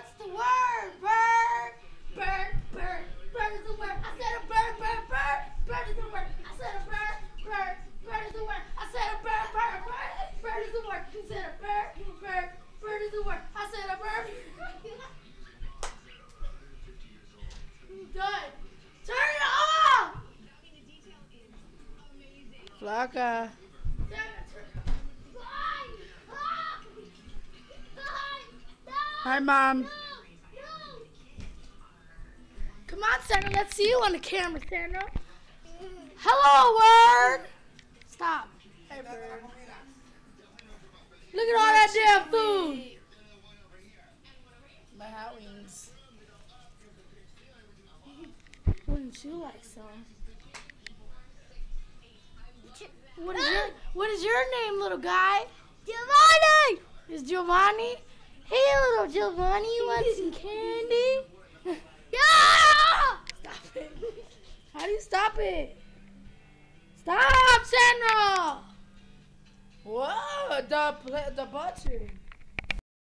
What's the word? Bird. Bird. Bird. Bird is the word. I said a bird. Bird. Bird. Bird is the word. I said a bird. Bird. Bird is the word. I said a bird. Bird. Bird. Bird is the word. You said a bird. Bird. Bird is the word. I said a bird. Done. Turn it off. Flaka. Hi, Mom. Come on, Sandra. Let's see you on the camera, Sandra. Hello, word. Stop. Hey, bird. Look at all that damn food. My hot wings. Wouldn't you like some? What is your name, little guy? Giovanni! Is Giovanni? Hey, little Giovanni, you want some candy? Yeah! Stop it. How do you stop it? Stop, Sandra! Whoa, the butcher.